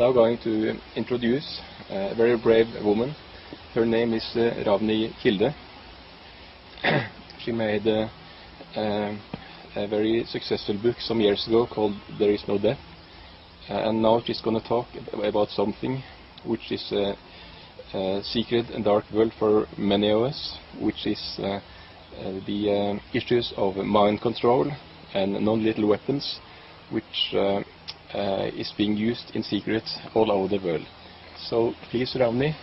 now going to introduce a very brave woman. Her name is Rauni Kilde. She made a very successful book some years ago called There Is No Death. And now she's going to talk about something which is a secret and dark world for many of us, which is the issues of mind control and non-lethal weapons, which is being used in secret all over the world. So please, Rauni,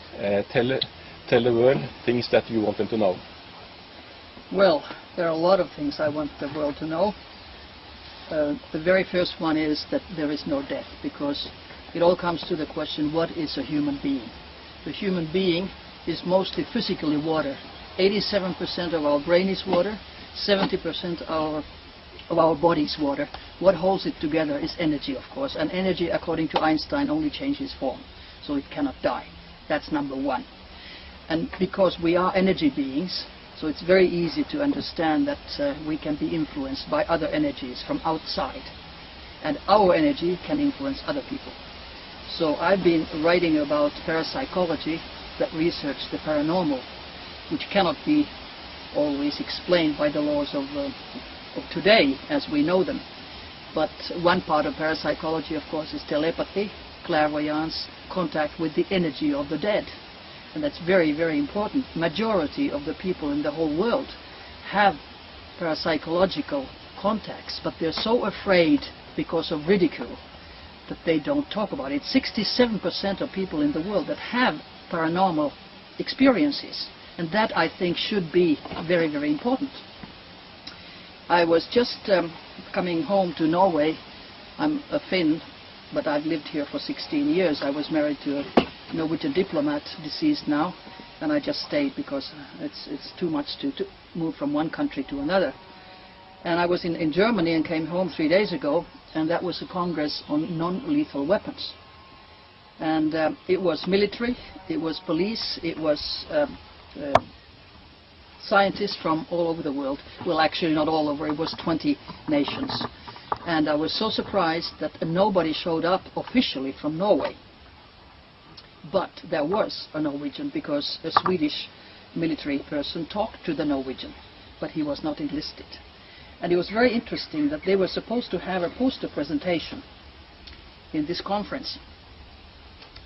tell the world things that you want them to know. Well, there are a lot of things I want the world to know. The very first one is that there is no death, because it all comes to the question, what is a human being? The human being is mostly physically water. 87% of our brain is water, 70% of our body is water. What holds it together is energy, of course, and energy, according to Einstein, only changes form, so it cannot die. That's number one. And because we are energy beings, so it's very easy to understand that we can be influenced by other energies from outside, and our energy can influence other people. So I've been writing about parapsychology, that research the paranormal, which cannot be always explained by the laws of today as we know them. But one part of parapsychology, of course, is telepathy, clairvoyance, contact with the energy of the dead. And that's very, very important. Majority of the people in the whole world have parapsychological contacts, but they're so afraid because of ridicule that they don't talk about it. 67% of people in the world that have paranormal experiences, and that I think should be very, very important. I was just coming home to Norway. I'm a Finn, but I've lived here for 16 years. I was married to a Norwegian diplomat, deceased now, and I just stayed because it's too much to move from one country to another. And I was in Germany and came home 3 days ago, and that was a congress on non-lethal weapons. And it was military, it was police, it was scientists from all over the world. Well, actually not all over, it was 20 nations. And I was so surprised that nobody showed up officially from Norway. But there was a Norwegian, because a Swedish military person talked to the Norwegian, but he was not enlisted. And it was very interesting that they were supposed to have a poster presentation in this conference.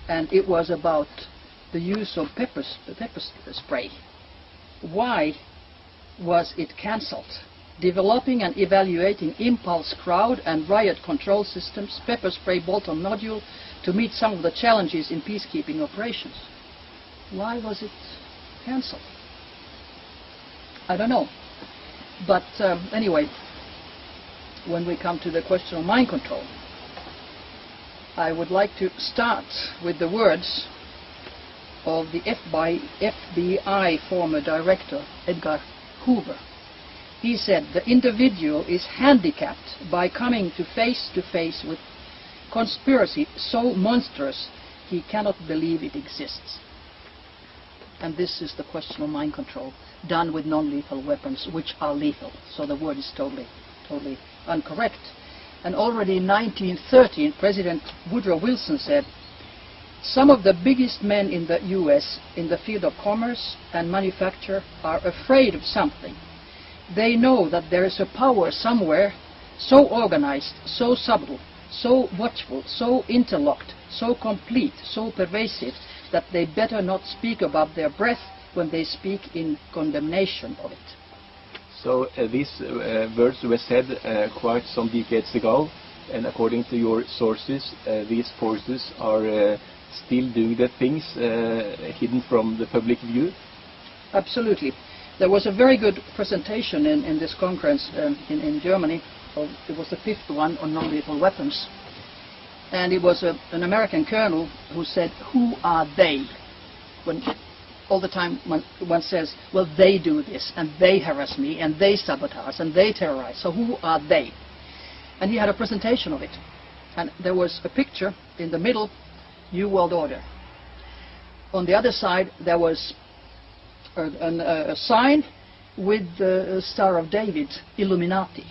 And it was about the use of pepper spray. Why was it cancelled? Developing and evaluating impulse crowd and riot control systems, pepper spray bolt-on nodule, to meet some of the challenges in peacekeeping operations. Why was it cancelled? I don't know. But anyway, when we come to the question of mind control, I would like to start with the words of the FBI former director, Edgar Hoover. He said, "The individual is handicapped by coming to face with conspiracy so monstrous he cannot believe it exists." And this is the question of mind control, done with non-lethal weapons, which are lethal. So the word is totally incorrect. And already in 1913, President Woodrow Wilson said, "Some of the biggest men in the US in the field of commerce and manufacture are afraid of something. They know that there is a power somewhere so organized, so subtle, so watchful, so interlocked, so complete, so pervasive, that they better not speak above their breath when they speak in condemnation of it." So these words were said quite some decades ago, and according to your sources, these forces are still doing their things hidden from the public view? Absolutely. There was a very good presentation in this conference in Germany. It was the 5th one on non-lethal weapons. And it was an American colonel who said, "Who are they?" When all the time one says, well, they do this, and they harass me, and they sabotage, and they terrorize. So who are they? And he had a presentation of it. And there was a picture in the middle, New World Order. On the other side, there was a sign with the Star of David, Illuminati.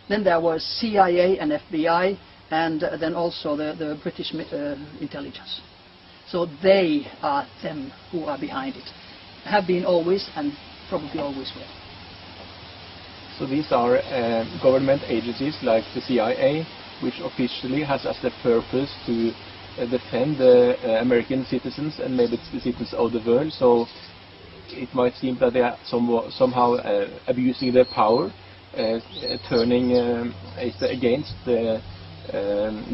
Then there was CIA and FBI and then also the British intelligence. So they are them who are behind it. Have been always and probably always will. So these are government agencies like the CIA, which officially has as their purpose to defend American citizens and maybe the citizens of the world. So it might seem that they are somehow abusing their power, turning against the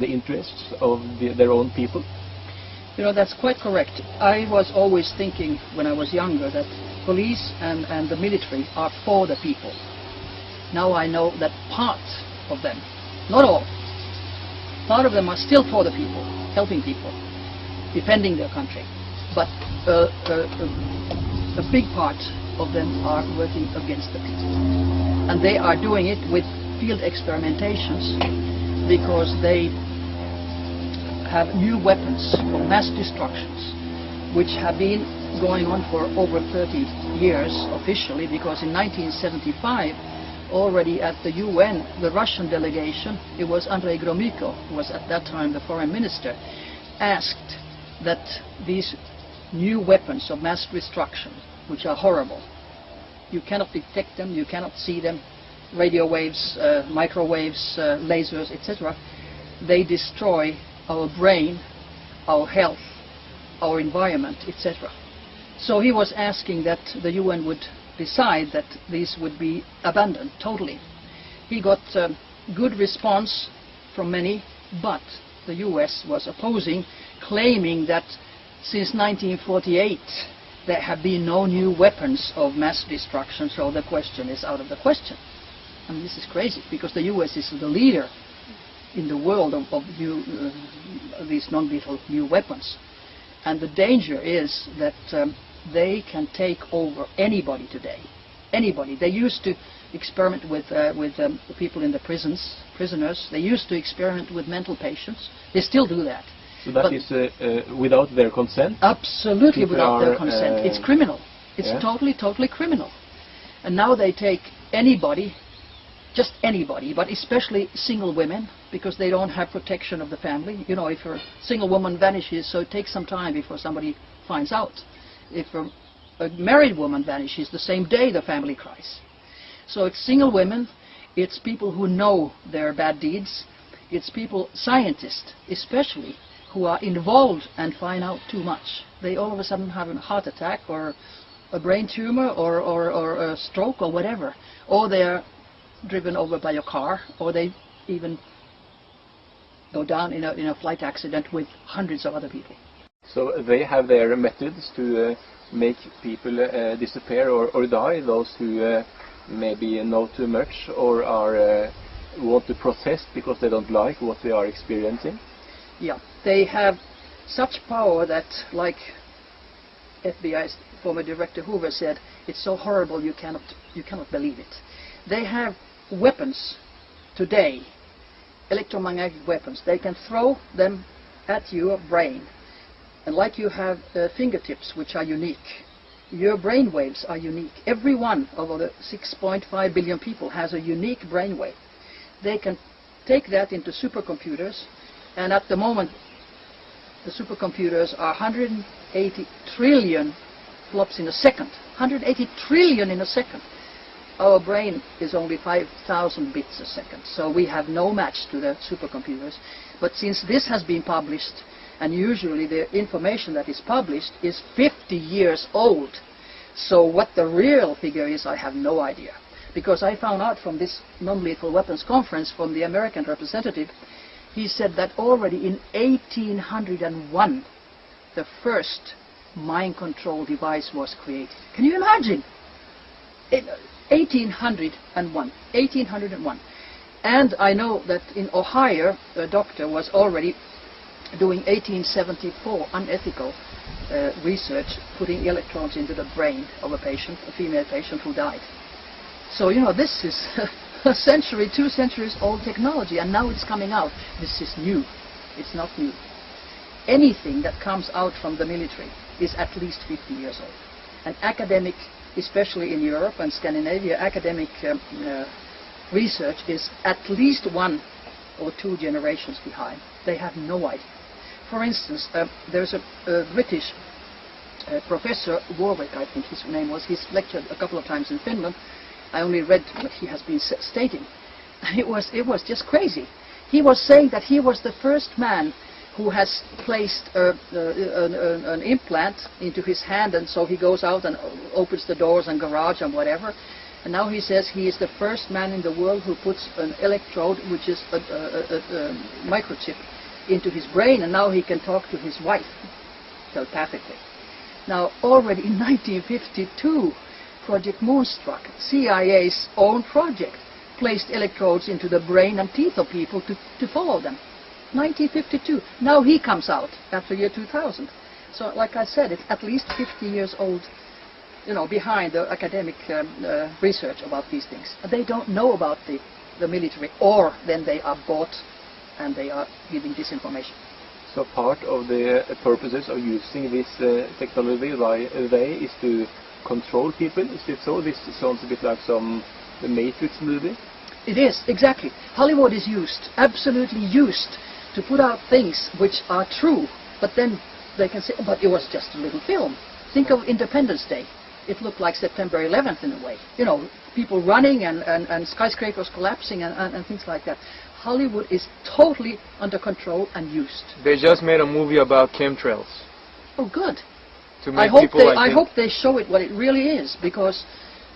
interests of their own people. You know, that's quite correct. I was always thinking when I was younger that police and the military are for the people. Now I know that part of them, not all, part of them are still for the people, helping people, defending their country. But a big part of them are working against the people. And they are doing it with field experimentations because they have new weapons for mass destructions, which have been going on for over 30 years officially, because in 1975, already at the UN, the Russian delegation, it was Andrei Gromyko, who was at that time the foreign minister, asked that these new weapons of mass destruction, which are horrible, you cannot detect them, you cannot see them, radio waves, microwaves, lasers, etc., they destroy our brain, our health, our environment, etc. So he was asking that the UN would decide that these would be abandoned totally. He got good response from many, but the US was opposing, claiming that since 1948 there have been no new weapons of mass destruction, so the question is out of the question. I mean, this is crazy, because the US is the leader in the world of these non-lethal new weapons. And the danger is that they can take over anybody today. Anybody. They used to experiment with people in the prisoners. They used to experiment with mental patients. They still do that. So that is without their consent? Absolutely without their consent. It's criminal. It's totally criminal. And now they take anybody, just anybody, but especially single women, because they don't have protection of the family. You know, if a single woman vanishes, so it takes some time before somebody finds out. If a married woman vanishes, the same day the family cries. So it's single women, it's people who know their bad deeds, it's people, scientists especially, who are involved and find out too much. They all of a sudden have a heart attack or a brain tumor or a stroke or whatever. Or they're driven over by a car, or they even go down in a flight accident with hundreds of other people. So they have their methods to make people disappear or die, those who maybe know too much or are want to protest because they don't like what they are experiencing. Yeah, they have such power that, like FBI's former director Hoover said, it's so horrible you cannot believe it. They have weapons today, electromagnetic weapons. They can throw them at your brain. And like you have fingertips, which are unique, your brain waves are unique. Every one of the 6.5 billion people has a unique brain wave. They can take that into supercomputers, and at the moment the supercomputers are 180 trillion flops in a second. 180 trillion in a second. Our brain is only 5,000 bits a second, so we have no match to the supercomputers. But since this has been published, and usually the information that is published is 50 years old, so what the real figure is, I have no idea. Because I found out from this non-lethal weapons conference from the American representative, he said that already in 1801 the first mind control device was created. Can you imagine? 1801. And I know that in Ohio, a doctor was already doing 1874 unethical research, putting electrodes into the brain of a patient, a female patient who died. So, you know, this is a century, 2 centuries old technology, and now it's coming out. This is new. It's not new. Anything that comes out from the military is at least 50 years old. And academic, especially in Europe and Scandinavia, academic research is at least 1 or 2 generations behind. They have no idea. For instance, there's a British professor, Warwick, I think his name was. He's lectured a couple of times in Finland. I only read what he has been stating. It was just crazy. He was saying that he was the first man who has placed an implant into his hand, and so he goes out and opens the doors and garage and whatever. And now he says he is the first man in the world who puts an electrode, which is a microchip, into his brain, and now he can talk to his wife telepathically. Now, already in 1952, Project Moonstruck, CIA's own project, placed electrodes into the brain and teeth of people to follow them. 1952. Now he comes out after year 2000. So, like I said, it's at least 50 years old, behind the academic research about these things. They don't know about the military, or then they are bought and they are giving disinformation. So part of the purposes of using this technology is to control people, is it so? This sounds a bit like the Matrix movie. It is, exactly. Hollywood is used, absolutely used, to put out things which are true, but then they can say, but it was just a little film. Think of Independence Day. It looked like September 11th in a way. People running and skyscrapers collapsing and things like that. Hollywood is totally under control and used. They just made a movie about chemtrails. Oh, good. To make people I hope they show it what it really is, because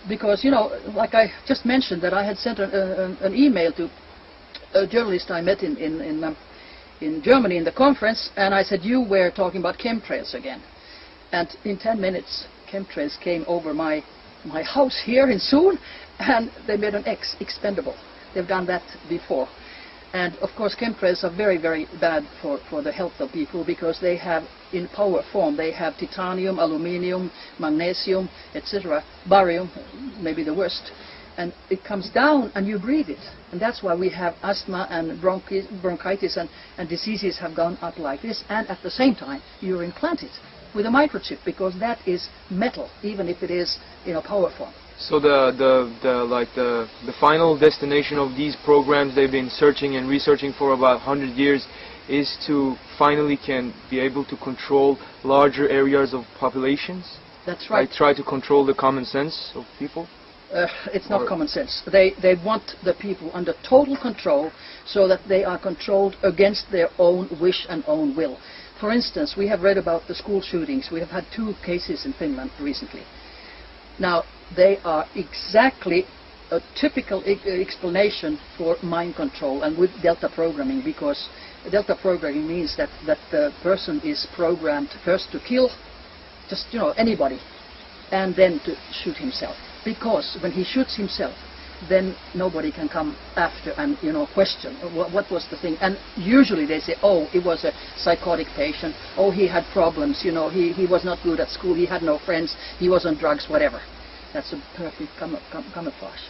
like I just mentioned, that I had sent an email to a journalist I met in Germany in the conference, and I said, you were talking about chemtrails again. And in 10 minutes, chemtrails came over my house here in Soon, and they made an expendable. They've done that before. And of course chemtrails are very, very bad for the health of people, because they have, in power form, they have titanium, aluminium, magnesium, etc., barium, maybe the worst. And it comes down and you breathe it. And that's why we have asthma and bronchitis and diseases have gone up like this. And at the same time, you're implanted with a microchip, because that is metal, even if it is in a power form. So the final destination of these programs they've been searching and researching for about 100 years is to finally can be able to control larger areas of populations. That's right. Like try to control the common sense of people. It's not common sense. They want the people under total control, so that they are controlled against their own wish and own will. For instance, we have read about the school shootings. We have had 2 cases in Finland recently. Now, they are exactly a typical explanation for mind control and with delta programming, because delta programming means that the person is programmed first to kill just anybody, and then to shoot himself. Because when he shoots himself, then nobody can come after and question what was the thing. And usually they say, oh, it was a psychotic patient, oh, he had problems, he was not good at school, he had no friends, he was on drugs, whatever. That's a perfect camouflage.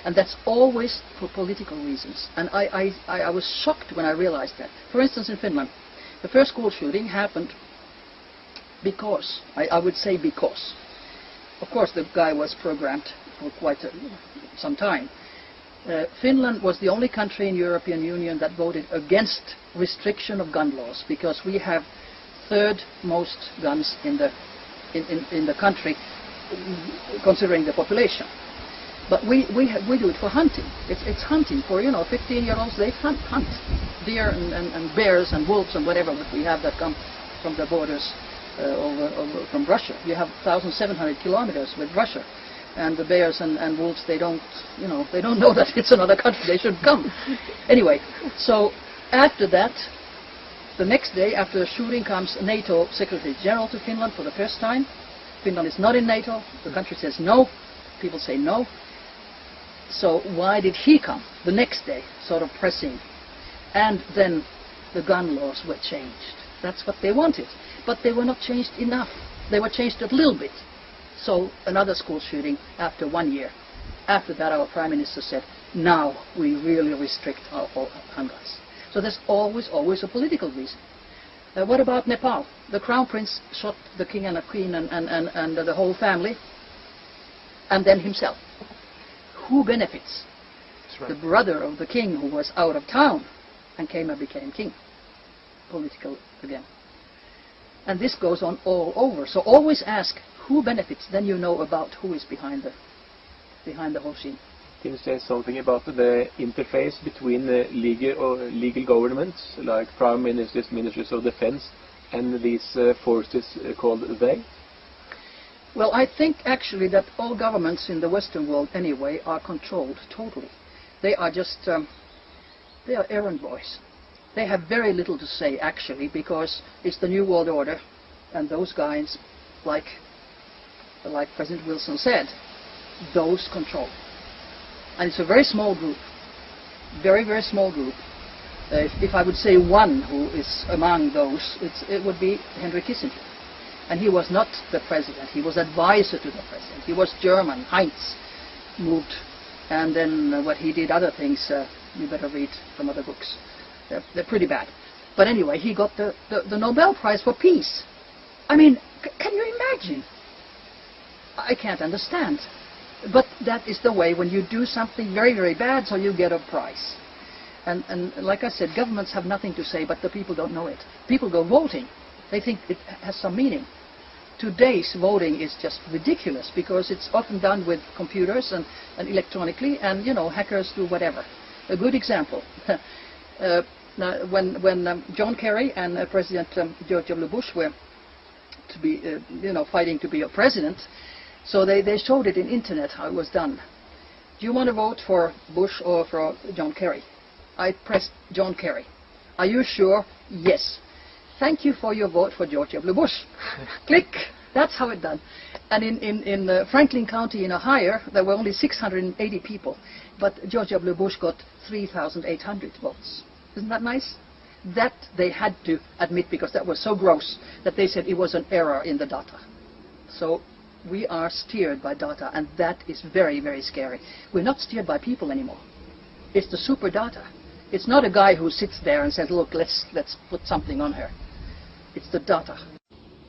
And that's always for political reasons. And I was shocked when I realized that. For instance, in Finland, the first school shooting happened because, I would say because, of course the guy was programmed for quite some time. Finland was the only country in the European Union that voted against restriction of gun laws, because we have 3rd most guns in the country, considering the population. But we do it for hunting. It's hunting for 15-year-olds. They hunt deer and bears and wolves and whatever that we have that come from the borders from Russia. You have 1,700 kilometers with Russia, and the bears and wolves, they don't know that it's another country. They should come. Anyway, so after that, the next day after the shooting comes NATO Secretary General to Finland for the first time. Finland is not in NATO. The country says no. People say no. So why did he come the next day, sort of pressing? And then the gun laws were changed. That's what they wanted. But they were not changed enough. They were changed a little bit. So another school shooting after 1 year. After that, our Prime Minister said, now we really restrict our handguns. So there's always a political reason. What about Nepal? The Crown Prince shot the King and the Queen and the whole family, and then himself. Who benefits? That's right. The brother of the King, who was out of town, and came and became king, political again. And this goes on all over. So always ask who benefits, then you know about who is behind the whole scene. Can you say something about the interface between legal governments, like prime ministers, ministers of defense, and these forces called they? Well, I think actually that all governments in the Western world anyway are controlled totally. They are just, they are errand boys. They have very little to say actually, because it's the New World Order, and those guys, like President Wilson said, those control. And it's a very small group, very, very small group. If I would say one who is among those, it would be Henry Kissinger. And he was not the president, he was advisor to the president. He was German, Heinz moved, and then what he did, other things, you better read from other books. They're pretty bad. But anyway, he got the Nobel Prize for Peace. I mean, can you imagine? I can't understand. But that is the way when you do something very, very bad, so you get a prize. And like I said, governments have nothing to say, but the people don't know it. People go voting. They think it has some meaning. Today's voting is just ridiculous because it's often done with computers and electronically, and you know, hackers do whatever. A good example. When John Kerry and President George W. Bush were to be, fighting to be a president, so they showed it in internet how it was done. Do you want to vote for Bush or for John Kerry? I pressed John Kerry. Are you sure? Yes. Thank you for your vote for George W. Bush. Click. That's how it's done. And in Franklin County in Ohio, there were only 680 people, but George W. Bush got 3,800 votes. Isn't that nice? That they had to admit because that was so gross that they said it was an error in the data. So we are steered by data, and that is very, very scary. We're not steered by people anymore. It's the super data. It's not a guy who sits there and says, look, let's put something on her. It's the data.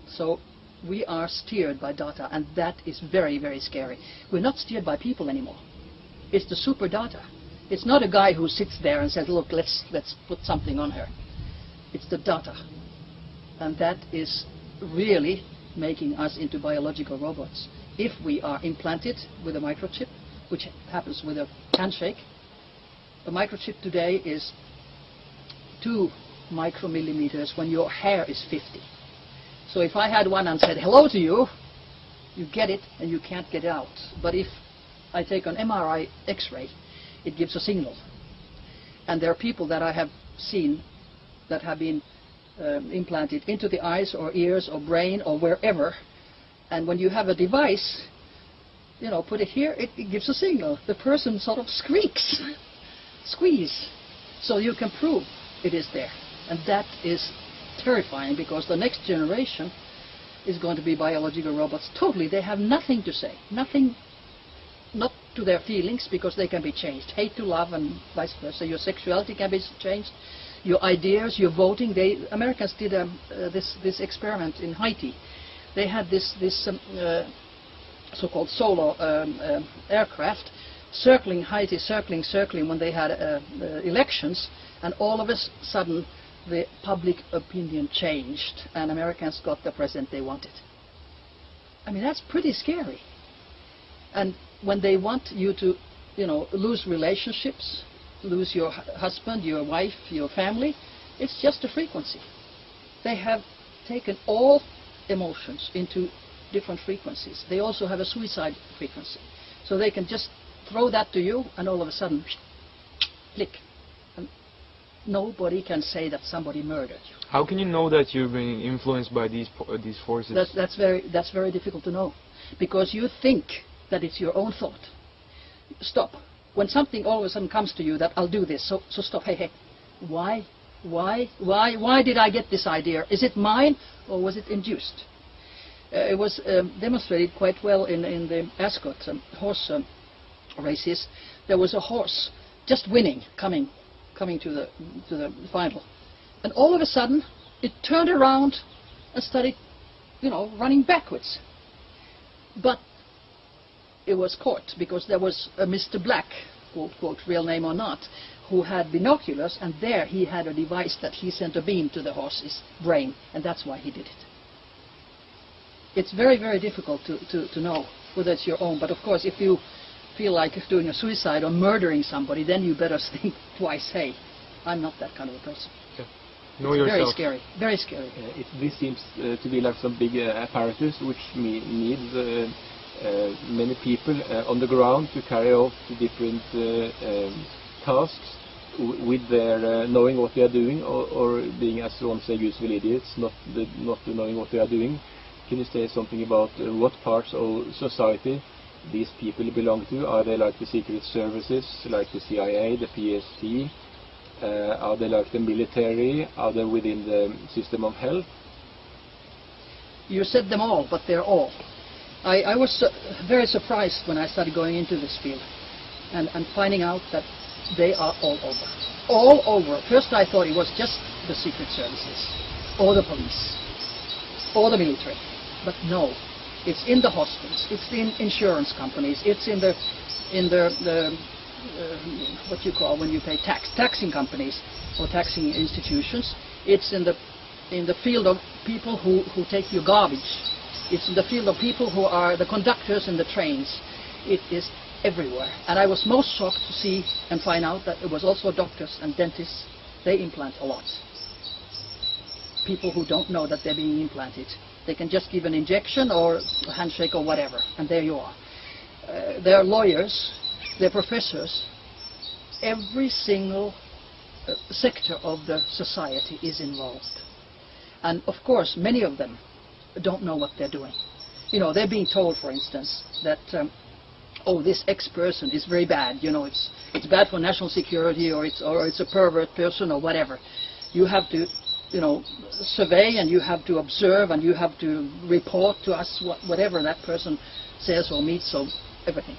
So we are steered by data, and that is very, very scary. We're not steered by people anymore. It's the super data. It's not a guy who sits there and says, look, let's put something on her. It's the data. And that is really making us into biological robots. If we are implanted with a microchip, which happens with a handshake, a microchip today is 2 micromillimeters when your hair is 50. So if I had one and said hello to you, you get it and you can't get it out. But if I take an MRI X-ray, it gives a signal. And there are people that I have seen that have been implanted into the eyes or ears or brain or wherever, and when you have a device, put it here, it gives a signal. The person sort of squeaks, squeeze, so you can prove it is there. And that is terrifying, because the next generation is going to be biological robots totally. They have nothing to say, nothing, not to their feelings, because they can be changed. Hate to love and vice versa. Your sexuality can be changed. Your ideas, your voting. Americans did this experiment in Haiti. They had this so-called solo aircraft circling Haiti, circling when they had elections, and all of a sudden the public opinion changed, and Americans got the president they wanted. I mean, that's pretty scary. And when they want you to, lose relationships, lose your husband, your wife, your family, it's just a frequency. They have taken all emotions into different frequencies. They also have a suicide frequency. So they can just throw that to you, and all of a sudden, click. And nobody can say that somebody murdered you. How can you know that you're being influenced by these forces? That's very difficult to know, because you think that it's your own thought. Stop. When something all of a sudden comes to you that I'll do this, so stop. Hey, why did I get this idea? Is it mine, or was it induced? It was demonstrated quite well in the Ascot horse races. There was a horse just winning, coming to the final, and all of a sudden it turned around and started, running backwards. But it was caught because there was a Mr. Black quote real name or not, who had binoculars, and there he had a device that he sent a beam to the horse's brain, and that's why he did it. It's very, very difficult to know whether it's your own, but of course if you feel like doing a suicide or murdering somebody, then you better think twice. Hey, I'm not that kind of a person. Yeah. Know yourself. Very scary, very scary. This seems to be like some big apparatus which needs many people on the ground to carry out different tasks with their knowing what they are doing, or being, as one say, useful idiots, not knowing what they are doing. Can you say something about what parts of society these people belong to? Are they like the secret services, like the CIA, the PST? Are they like the military? Are they within the system of health? You said them all, but they're all. I was very surprised when I started going into this field and finding out that they are all over. All over. First I thought it was just the secret services, or the police, or the military. But no, it's in the hospitals, it's in insurance companies, it's in the what you call when you pay taxing companies or taxing institutions. It's in the field of people who take your garbage. It's in the field of people who are the conductors in the trains. It is everywhere. And I was most shocked to see and find out that it was also doctors and dentists. They implant a lot. People who don't know that they're being implanted. They can just give an injection or a handshake or whatever, and there you are. There are lawyers, there are professors. Every single sector of the society is involved. And of course, many of them don't know what they're doing. You know, they're being told, for instance, that oh, this X person is very bad. You know, it's bad for national security, or it's a pervert person, or whatever. You have to, you know, survey, and you have to observe, and you have to report to us whatever that person says or meets or everything.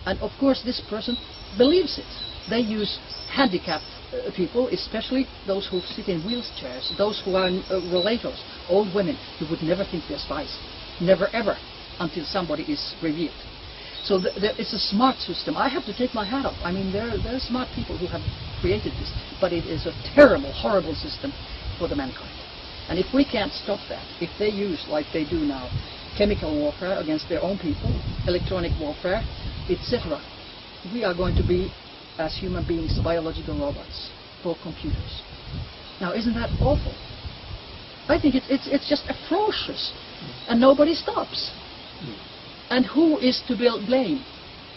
And of course, this person believes it. They use handicapped people, especially those who sit in wheelchairs, those who are relators, old women. You would never think they're spies. Never ever, until somebody is revealed. So it's a smart system. I have to take my hat off. I mean, there are smart people who have created this, but it is a terrible, horrible system for the mankind. And if we can't stop that, if they use, like they do now, chemical warfare against their own people, electronic warfare, etc., we are going to be, as human beings, biological robots for computers. Now, isn't that awful? I think it's just atrocious, and nobody stops. And who is to blame?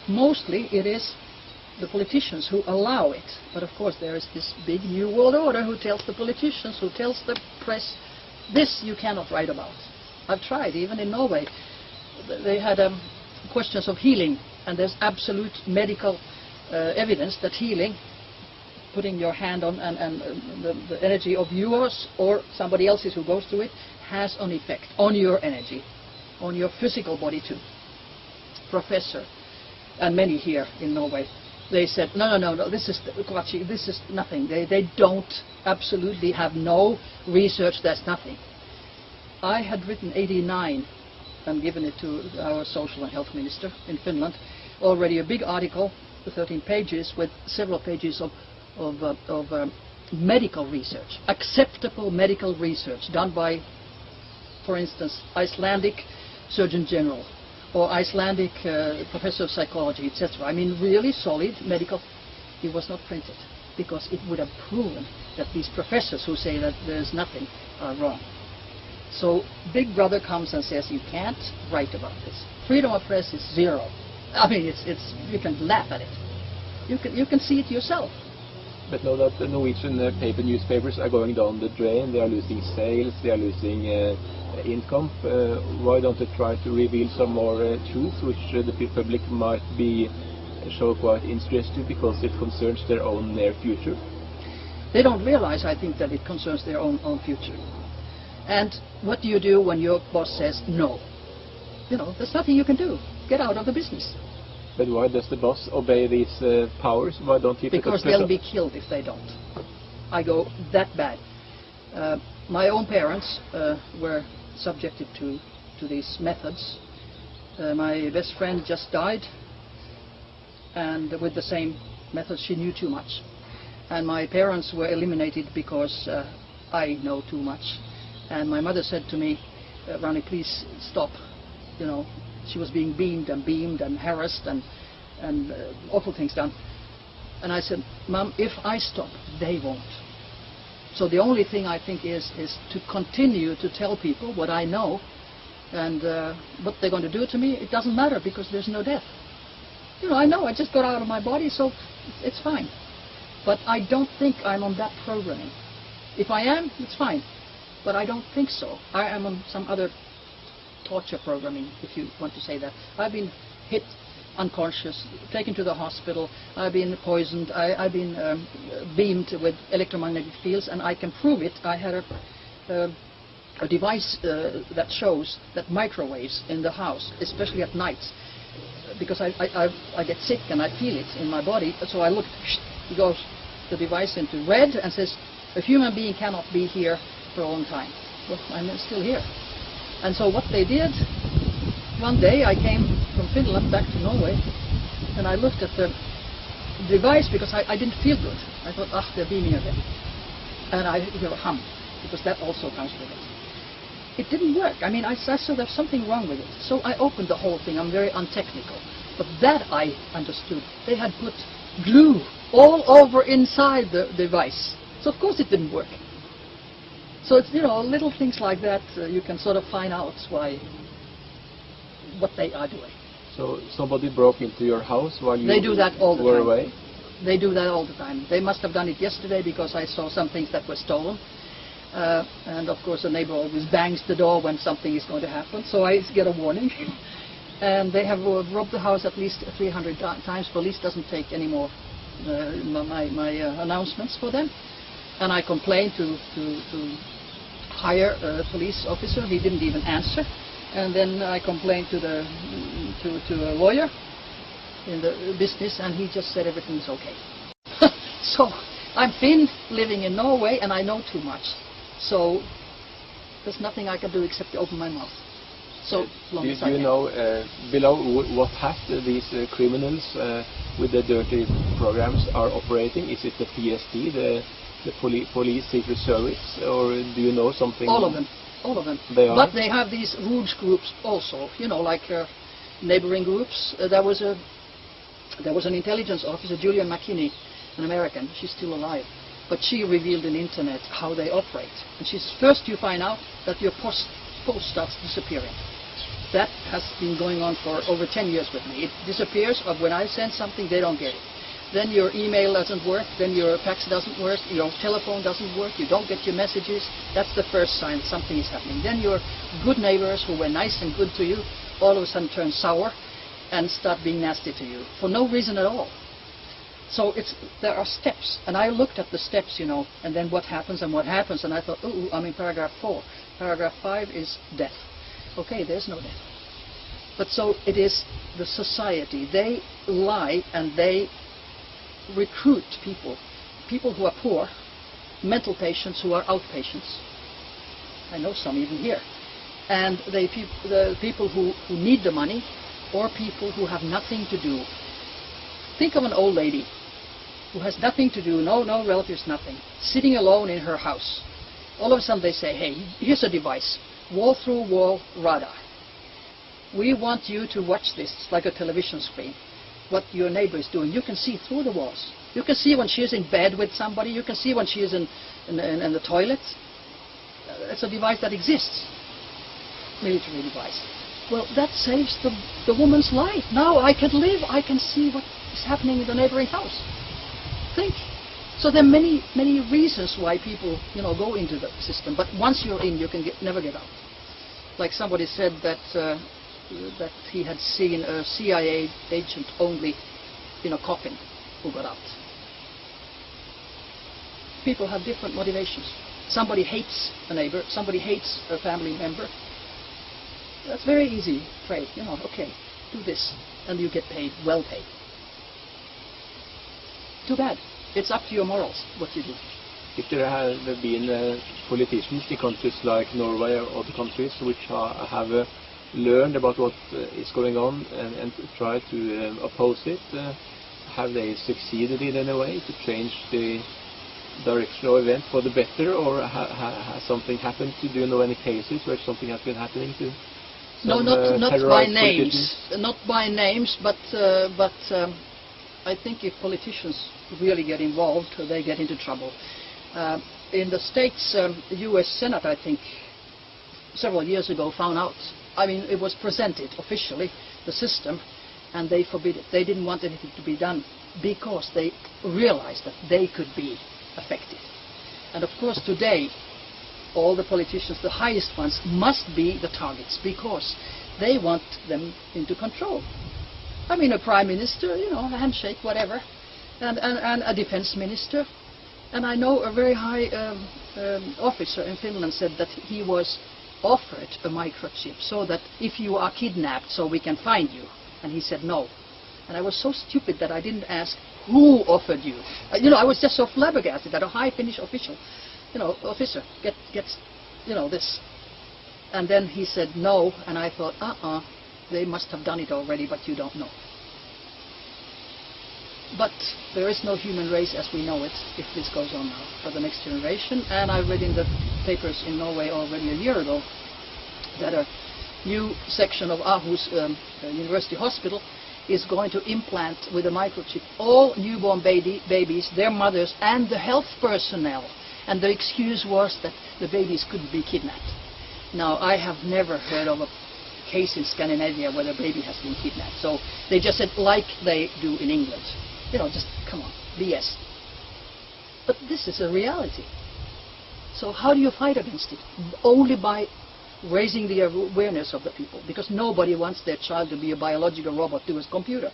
Mostly it is the politicians who allow it. But of course there is this big new world order who tells the politicians, who tells the press, this you cannot write about. I've tried, even in Norway. They had questions of healing, and there's absolute medical evidence that healing, putting your hand on and the energy of yours or somebody else's who goes through it, has an effect on your energy, on your physical body too. Professor, and many here in Norway, they said, no, this is nothing. They don't absolutely have no research, that's nothing. I had written 89 and given it to our social and health minister in Finland, already a big article, 13 pages, with several pages of medical research, acceptable medical research done by, for instance, Icelandic Surgeon General, or Icelandic professor of psychology, etc. I mean, really solid medical. It was not printed because it would have proven that these professors who say that there's nothing are wrong. So Big Brother comes and says you can't write about this. Freedom of press is zero. I mean, it's you can laugh at it. You can see it yourself. But now that the Norwegian newspapers are going down the drain, they are losing sales, they are losing income. Why don't they try to reveal some more truth, which the public might show quite interest to, because it concerns their own near future? They don't realize, I think, that it concerns their own future. And what do you do when your boss says no? You know, there's nothing you can do. Get out of the business. But why does the boss obey these powers? Why don't he? Because they'll be killed if they don't. I go that bad. My own parents were subjected to these methods. My best friend just died and with the same method. She knew too much. And my parents were eliminated because I know too much. And my mother said to me, Rauni, please stop. You know, she was being beamed and harassed and awful things done. And I said, Mom, if I stop, they won't. So the only thing I think is to continue to tell people what I know, and what they're going to do to me, it doesn't matter because there's no death. You know, I know, I just got out of my body, so it's fine. But I don't think I'm on that programming. If I am, it's fine. But I don't think so. I am on some other torture programming, if you want to say that. I've been hit unconscious, taken to the hospital, I've been poisoned, I've been beamed with electromagnetic fields, and I can prove it. I had a device that shows that microwaves in the house, especially at night, because I get sick and I feel it in my body, so I look, it goes the device into red and says, a human being cannot be here for a long time. Well, I'm still here. And so what they did, one day I came from Finland back to Norway, and I looked at the device because I didn't feel good. I thought, they're beaming again. And I hear a hum, because that also comes with it. It didn't work. I mean, I saw there's something wrong with it. So I opened the whole thing. I'm very untechnical. But that I understood. They had put glue all over inside the device. So of course it didn't work. So it's, you know, little things like that you can sort of find out what they are doing. So somebody broke into your house while you They do that all the were time. away? They do that all the time. They must have done it yesterday because I saw some things that were stolen. And of course the neighbor always bangs the door when something is going to happen, so I get a warning. And they have robbed the house at least 300 times. Police doesn't take any more my announcements for them. And I complained to hire a police officer. He didn't even answer. And then I complained to a lawyer in the business, and he just said everything's okay. So I'm Finn, living in Norway, and I know too much. So there's nothing I can do except to open my mouth. So long as I can. Do you know below what hat these criminals with the dirty programs are operating? Is it the PSD, the police secret service, or do you know something? All of them. All of them. They are? But they have these rules groups also, you know, like neighboring groups. There was an intelligence officer, Julia McKinney, an American. She's still alive. But she revealed on the internet how they operate. And she's first you find out that your post starts disappearing. That has been going on for over 10 years with me. It disappears, or when I send something, they don't get it. Then your email doesn't work, then your fax doesn't work, your telephone doesn't work, you don't get your messages. That's the first sign something is happening. Then your good neighbors who were nice and good to you all of a sudden turn sour and start being nasty to you for no reason at all. So there are steps, and I looked at the steps, you know, and then what happens, and I thought, oh, I'm in paragraph 4. Paragraph 5 is death. Okay, there's no death. But so it is the society. They lie and they recruit people who are poor, mental patients who are outpatients. I know some even here. And the people who need the money, or people who have nothing to do. Think of an old lady who has nothing to do, no relatives, nothing, sitting alone in her house. All of a sudden they say, hey, here's a device, wall-through-wall radar. We want you to watch this, it's like a television screen, what your neighbor is doing. You can see through the walls. You can see when she is in bed with somebody. You can see when she is in the toilet. It's a device that exists, military device. Well, that saves the woman's life. Now I can live, I can see what is happening in the neighboring house. Think. So there are many reasons why people, you know, go into the system. But once you're in, you can never get out. Like somebody said that he had seen a CIA agent only in a coffin who got out. People have different motivations. Somebody hates a neighbor, somebody hates a family member. That's very easy trade, you know, okay, do this, and you get paid, well paid. Too bad. It's up to your morals, what you do. If there have been politicians in countries like Norway or other countries which have learned about what is going on and try to oppose it, have they succeeded in any way to change the direction of events for the better, or has something happened? Do you know any cases where something has been happening to No, some not by terrorized names, politicians? not by names, but I think if politicians really get involved, they get into trouble. In the States, the U.S. Senate, I think, several years ago found out. I mean, it was presented officially, the system, and they forbid it. They didn't want anything to be done because they realized that they could be affected. And of course, today, all the politicians, the highest ones, must be the targets because they want them into control. I mean, a prime minister, you know, a handshake, whatever, and a defense minister. And I know a very high officer in Finland said that he was offered a microchip so that if you are kidnapped, so we can find you. And he said no. And I was so stupid that I didn't ask who offered you. You know, I was just so flabbergasted that a high Finnish official, you know, officer gets, you know, this. And then he said no, and I thought, they must have done it already, but you don't know. But there is no human race as we know it if this goes on now for the next generation. And I read in the papers in Norway already a year ago that a new section of Aarhus University Hospital is going to implant with a microchip all newborn babies, their mothers, and the health personnel. And the excuse was that the babies couldn't be kidnapped. Now, I have never heard of a case in Scandinavia where the baby has been kidnapped. So they just said, like they do in England. You know, just, come on, BS. But this is a reality. So how do you fight against it? Only by raising the awareness of the people. Because nobody wants their child to be a biological robot to his computer.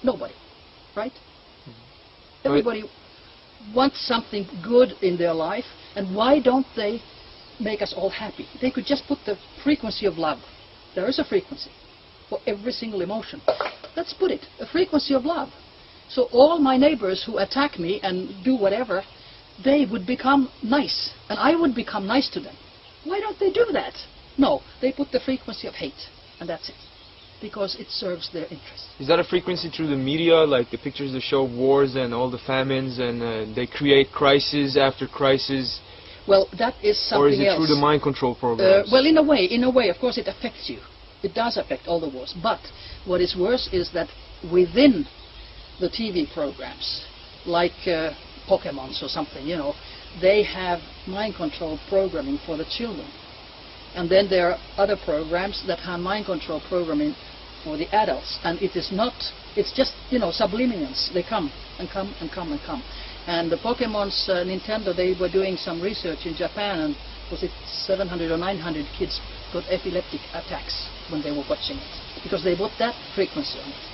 Nobody. Right? Mm-hmm. Everybody wants something good in their life. And why don't they make us all happy? They could just put the frequency of love. There is a frequency for every single emotion. Let's put it, a frequency of love. So all my neighbors who attack me and do whatever, they would become nice. And I would become nice to them. Why don't they do that? No, they put the frequency of hate. And that's it. Because it serves their interests. Is that a frequency through the media, like the pictures that show wars and all the famines, and they create crisis after crisis? Well, that is something else. Or is it through the mind control programs? Well, in a way, of course, it affects you. It does affect all the wars. But what is worse is that within the TV programs, like Pokemons or something, you know, they have mind control programming for the children. And then there are other programs that have mind control programming for the adults. And it is not, it's just, you know, subliminals. They come and come and come and come. And the Pokemons, Nintendo, they were doing some research in Japan, and was it 700 or 900 kids got epileptic attacks when they were watching it, because they put that frequency on it.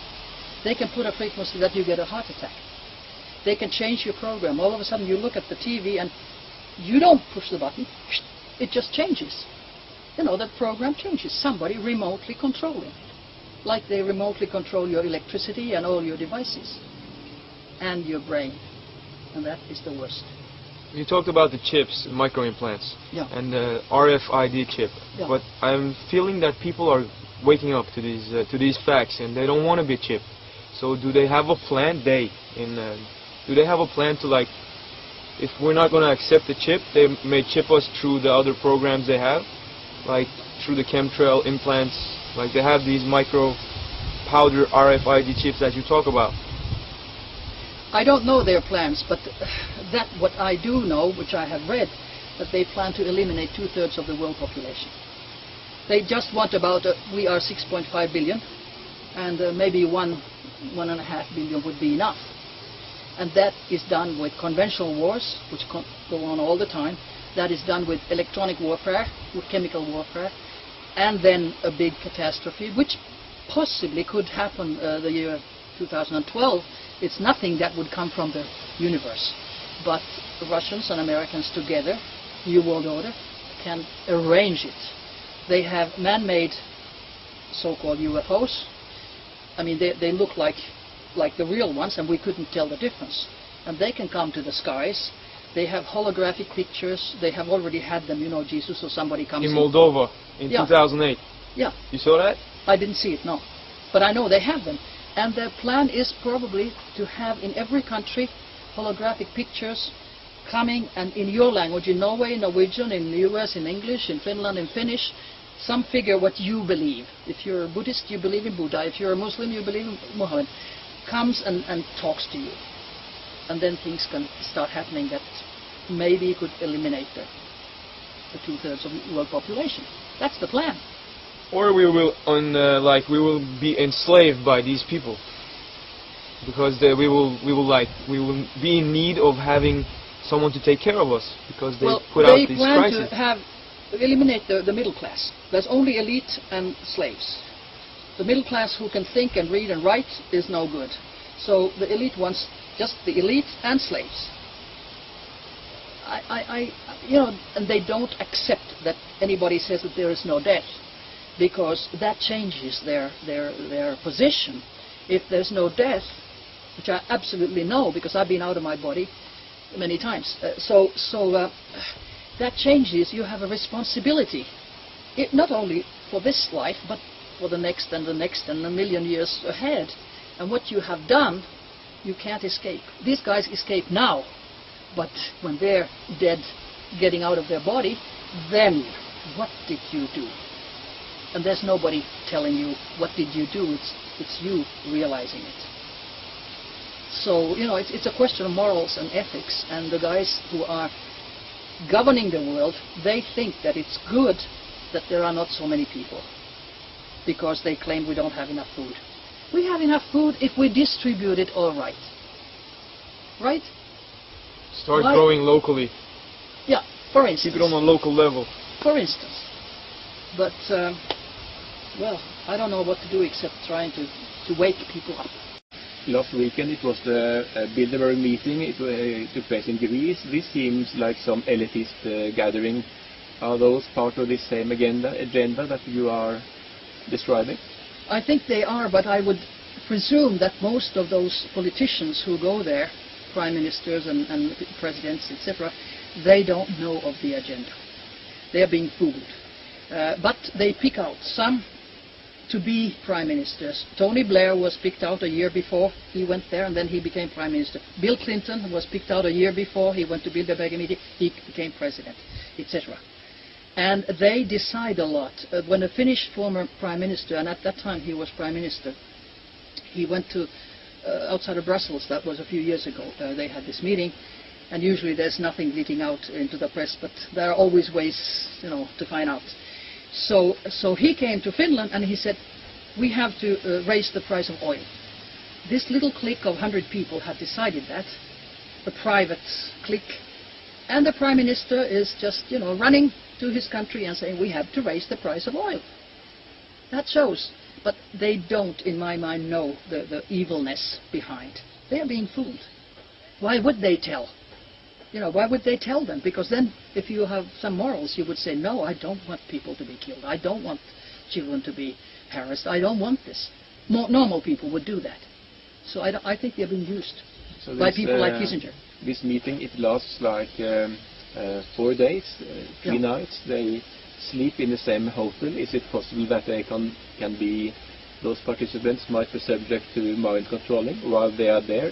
They can put a frequency that you get a heart attack. They can change your program. All of a sudden you look at the TV and you don't push the button, it just changes. You know, that program changes. Somebody remotely controlling it. Like they remotely control your electricity and all your devices. And your brain. And that is the worst. You talked about the chips, microimplants, yeah, and the RFID chip. Yeah. But I'm feeling that people are waking up to these facts, and they don't want to be chipped. So do they have a plan? Do they have a plan to, like, if we're not going to accept the chip, they may chip us through the other programs they have, like through the chemtrail implants, like they have these micro powder RFID chips that you talk about. I don't know their plans, but that what I do know, which I have read, that they plan to eliminate 2/3 of the world population. They just want about, we are 6.5 billion, and maybe 1.5 billion would be enough. And that is done with conventional wars, which go on all the time. That is done with electronic warfare, with chemical warfare, and then a big catastrophe, which possibly could happen the year 2012. It's nothing that would come from the universe. But the Russians and Americans together, New World Order, can arrange it. They have man-made so-called UFOs. I mean, they look like the real ones, and we couldn't tell the difference. And they can come to the skies. They have holographic pictures. They have already had them, you know, Jesus or somebody comes in Moldova in 2008. Yeah. You saw that? I didn't see it, no. But I know they have them. And their plan is probably to have in every country holographic pictures coming, and in your language, in Norway, in Norwegian, in the US, in English, in Finland, in Finnish, some figure what you believe. If you're a Buddhist, you believe in Buddha. If you're a Muslim, you believe in Muhammad. Comes and talks to you. And then things can start happening that maybe could eliminate the 2/3 of the world population. That's the plan. Or we will we will be enslaved by these people, because we will be in need of having someone to take care of us, because they put out these plan crises. To eliminate the middle class. There's only elite and slaves. The middle class who can think and read and write is no good. So the elite wants just the elite and slaves. And they don't accept that anybody says that there is no death, because that changes their position. If there's no death, which I absolutely know because I've been out of my body many times, that changes. You have a responsibility, not only for this life, but for the next and the next and a million years ahead. And what you have done, you can't escape. These guys escape now, but when they're dead, getting out of their body, then what did you do? And there's nobody telling you what did you do. It's you realizing it. So it's a question of morals and ethics. And the guys who are governing the world, they think that it's good that there are not so many people, because they claim we don't have enough food. We have enough food if we distribute it all right. Right? Start growing locally. Yeah, for instance. Keep it on a local level. For instance. But, well, I don't know what to do except trying to wake people up. Last weekend it was the Bilderberg meeting. It took place in Greece. This seems like some elitist gathering. Are those part of the same agenda that you are describing? I think they are, but I would presume that most of those politicians who go there, prime ministers and presidents, etc., they don't know of the agenda. They are being fooled. But they pick out some to be prime ministers. Tony Blair was picked out a year before he went there, and then he became prime minister. Bill Clinton was picked out a year before he went to Bilderberg meeting, he became president, etc. And they decide a lot. When a Finnish former prime minister, and at that time he was prime minister, he went to outside of Brussels. That was a few years ago. They had this meeting, and usually there's nothing leaking out into the press, but there are always ways, to find out. So he came to Finland and he said, we have to raise the price of oil. This little clique of 100 people have decided that, the private clique, and the prime minister is just, running to his country and saying, we have to raise the price of oil. That shows. But they don't, in my mind, know the evilness behind. They are being fooled. Why would they tell? Why would they tell them? Because then, if you have some morals, you would say, no, I don't want people to be killed. I don't want children to be harassed. I don't want this. Normal people would do that. So I think they're being used by people like Kissinger. This meeting, it lasts like 4 days, 3 nights. They sleep in the same hotel. Is it possible that they those participants might be subject to mind controlling while they are there?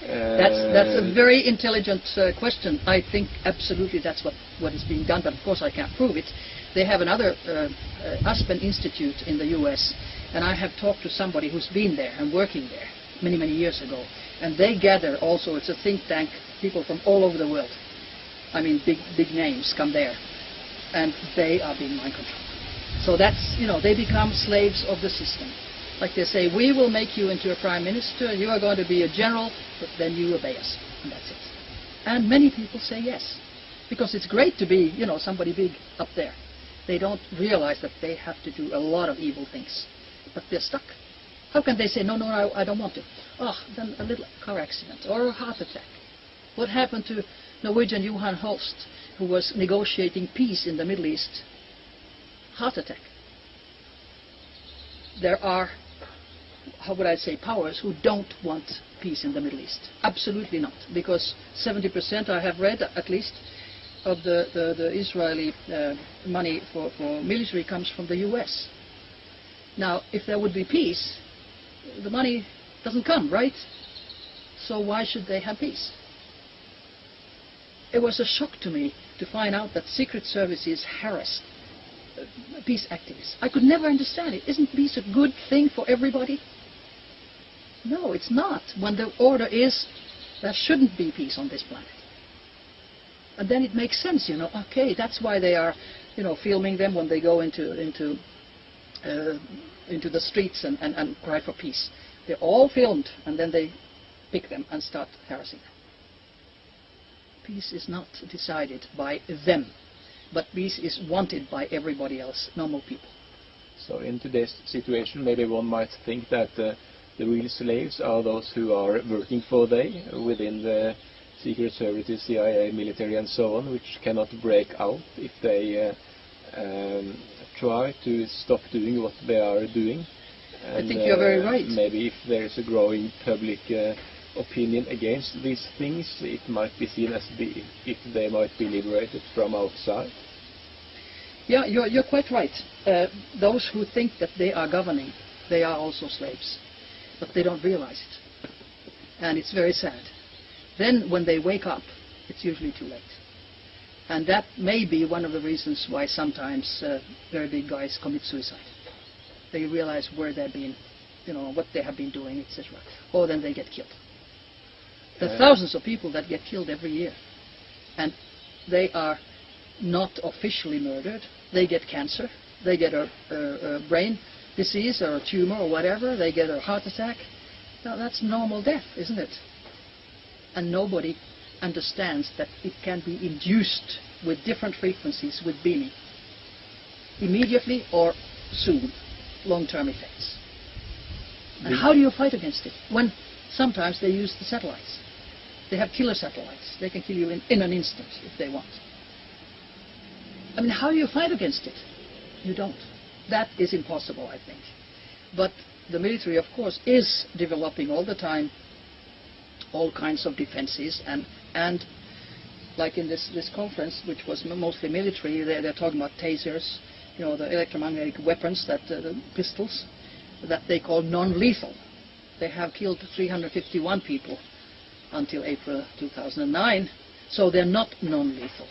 That's a very intelligent question. I think absolutely that's what is being done, but of course I can't prove it. They have another Aspen Institute in the US, and I have talked to somebody who's been there and working there many, many years ago. And they gather also, it's a think tank, people from all over the world. I mean, big names come there, and they are being mind controlled. So that's, they become slaves of the system. Like they say, we will make you into a prime minister, you are going to be a general, but then you obey us, and that's it. And many people say yes, because it's great to be, somebody big up there. They don't realize that they have to do a lot of evil things, but they're stuck. How can they say, no, I don't want to? Oh, then a little car accident or a heart attack. What happened to Norwegian Johan Holst, who was negotiating peace in the Middle East? Heart attack. There are, how would I say, powers who don't want peace in the Middle East. Absolutely not, because 70%, I have read at least, of the Israeli money for military comes from the US. Now, if there would be peace, the money doesn't come, right? So why should they have peace? It was a shock to me to find out that secret services harassed peace activists. I could never understand it. Isn't peace a good thing for everybody? No, it's not. When the order is there shouldn't be peace on this planet. And then it makes sense, you know. Okay, that's why they are, you know, filming them when they go into the streets and cry for peace. They're all filmed, and then they pick them and start harassing them. Peace is not decided by them, but peace is wanted by everybody else, normal people. So in today's situation, maybe one might think that the real slaves are those who are working for they within the secret services, CIA, military and so on, which cannot break out if they try to stop doing what they are doing. And, I think you're very right. Maybe if there is a growing public opinion against these things, it might be seen as if they might be liberated from outside. Yeah, you're quite right. Those who think that they are governing, they are also slaves, but they don't realize it. And it's very sad. Then when they wake up, it's usually too late. And that may be one of the reasons why sometimes very big guys commit suicide. They realize where they've been, you know, what they have been doing, etc. Or then they get killed. There are thousands of people that get killed every year. And they are not officially murdered. They get cancer. They get a brain disease or a tumor or whatever. They get a heart attack. Now, that's normal death, isn't it? And nobody understands that it can be induced with different frequencies with beaming. Immediately or soon. Long-term effects. And how do you fight against it? When sometimes they use the satellites. They have killer satellites. They can kill you in an instant if they want. I mean, how do you fight against it? You don't. That is impossible, I think. But the military, of course, is developing all the time all kinds of defenses, and like in this conference, which was mostly military, they're talking about tasers, you know, the electromagnetic weapons, that the pistols, that they call non-lethal. They have killed 351 people until April 2009, so they're not non-lethal.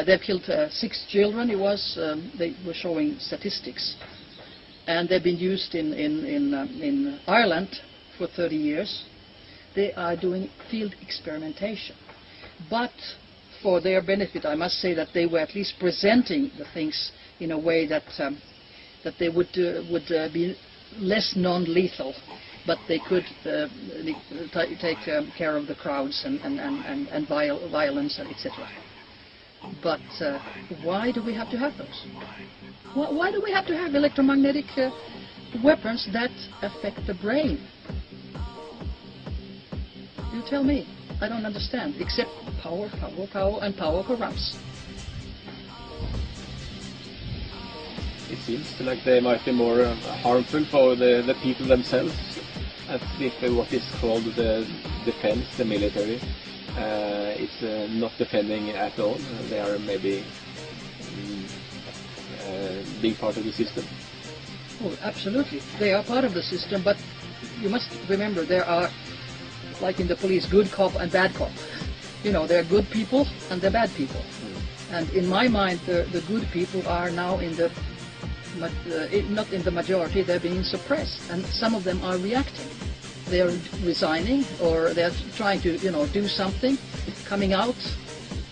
They've killed 6 children. They were showing statistics, and they've been used in Ireland for 30 years. They are doing field experimentation, but for their benefit, I must say that they were at least presenting the things in a way that that they would be less non-lethal, but they could take care of the crowds and violence and etc. But why do we have to have those? Why do we have to have electromagnetic weapons that affect the brain? You tell me. I don't understand. Except power, power, power, and power corrupts. It seems like they might be more harmful for the people themselves, as if what is called the defense, the military, it's not defending at all. They are maybe being part of the system. Oh, absolutely. They are part of the system, but you must remember there are, like in the police, good cop and bad cop. You know, there are good people and there are bad people. And in my mind, the good people are now in the, not in the majority, they're being suppressed. And some of them are reacting. They are resigning, or they're trying to, you know, do something, coming out.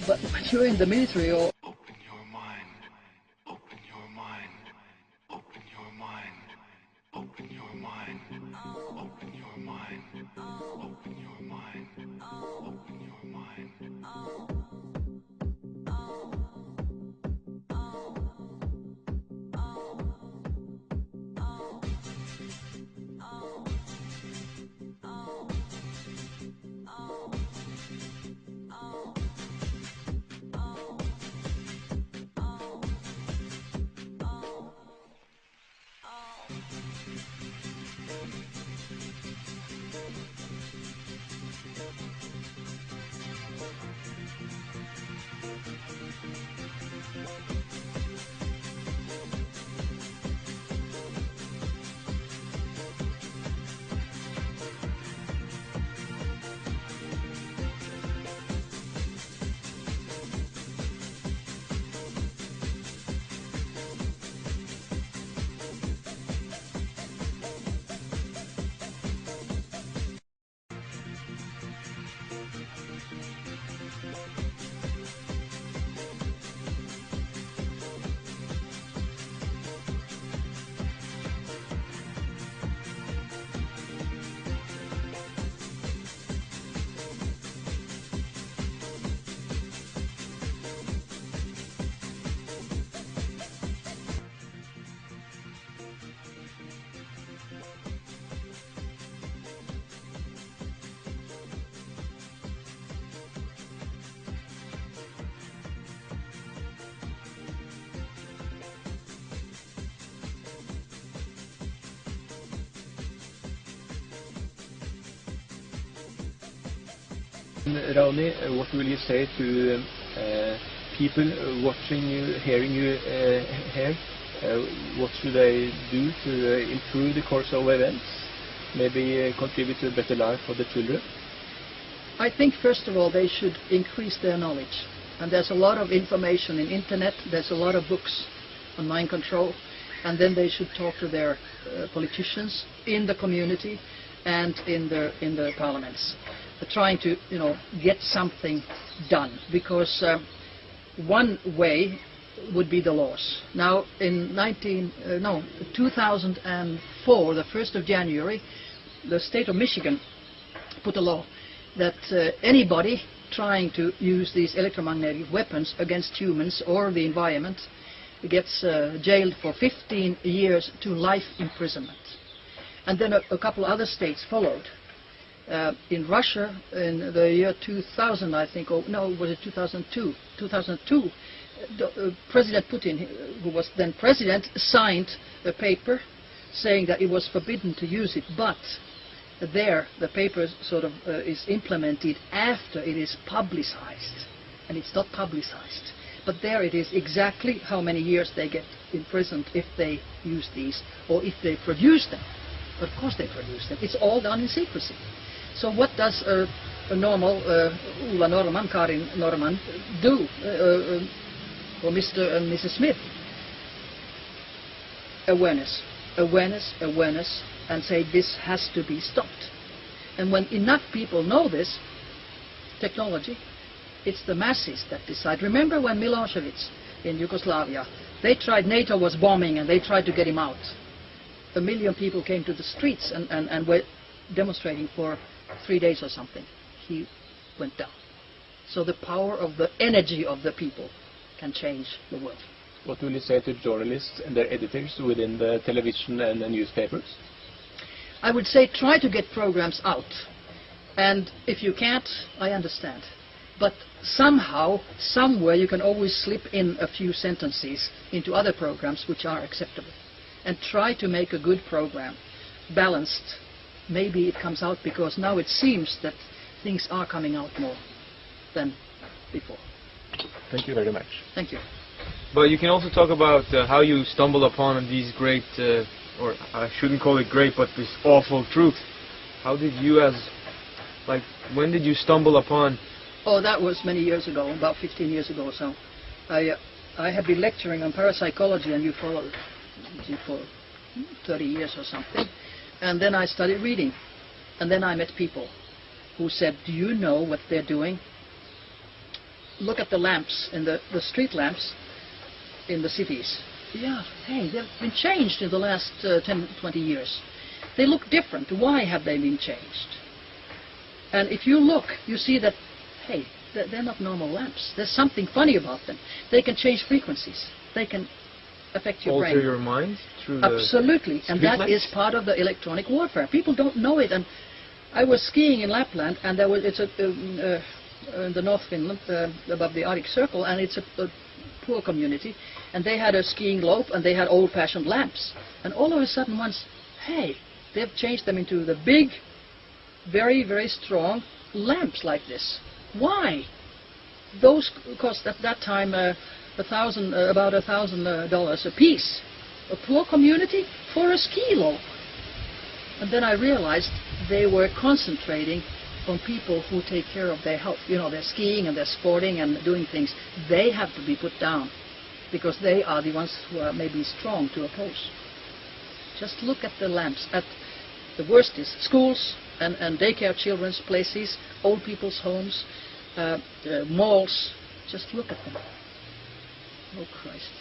But when you're in the military or Rauni, what will you say to people watching you, hearing you here? What should they do to improve the course of events? Maybe contribute to a better life for the children? I think first of all they should increase their knowledge. And there's a lot of information in internet, there's a lot of books on mind control, and then they should talk to their politicians in the community and in the parliaments, trying to get something done, because one way would be the laws. Now in 2004, the 1st of January, the state of Michigan put a law that anybody trying to use these electromagnetic weapons against humans or the environment gets jailed for 15 years to life imprisonment. And then a couple other states followed. In Russia, in the year 2000, I think, or no, was it 2002? 2002, President Putin, who was then president, signed a paper saying that it was forbidden to use it, but there the paper sort of is implemented after it is publicized, and it's not publicized. But there it is exactly how many years they get imprisoned if they use these, or if they produce them. Of course they produce them. It's all done in secrecy. So what does a normal Ola Norman, Karin Norman, do, or Mr. and Mrs. Smith? Awareness, awareness, awareness, and say this has to be stopped. And when enough people know this technology, it's the masses that decide. Remember when Milosevic in Yugoslavia, they tried, NATO was bombing and they tried to get him out. 1 million people came to the streets and were demonstrating for 3 days or something. He went down. So the power of the energy of the people can change the world. What will you say to journalists and their editors within the television and the newspapers? I would say try to get programs out. And if you can't, I understand. But somehow, somewhere, you can always slip in a few sentences into other programs which are acceptable. And try to make a good program, balanced. Maybe it comes out because now it seems that things are coming out more than before. Thank you very much. Thank you. But you can also talk about how you stumbled upon these great, or I shouldn't call it great, but this awful truth. How did you when did you stumble upon? Oh, that was many years ago, about 15 years ago or so. I had been lecturing on parapsychology and ufology for 30 years or something. And then I started reading. And then I met people who said, do you know what they're doing? Look at the lamps, in the street lamps in the cities. Yeah, hey, they've been changed in the last 10, 20 years. They look different. Why have they been changed? And if you look, you see that, hey, they're not normal lamps. There's something funny about them. They can change frequencies. They can affect your brain. Alter your mind through Absolutely. And that is part of the electronic warfare. People don't know it. And I was skiing in Lapland, and it's in the North Finland, above the Arctic Circle, and it's a poor community. And they had a skiing slope, and they had old-fashioned lamps. And all of a sudden, once, hey, they've changed them into the big, very, very strong lamps like this. Why? Those cost at that time about $1,000 a piece. A poor community for a ski slope. And then I realized they were concentrating on people who take care of their health. You know, they're skiing and they're sporting and doing things. They have to be put down because they are the ones who are maybe strong to oppose. Just look at the lamps. At the worst is schools and daycare children's places, old people's homes, malls. Just look at them. Oh Christ!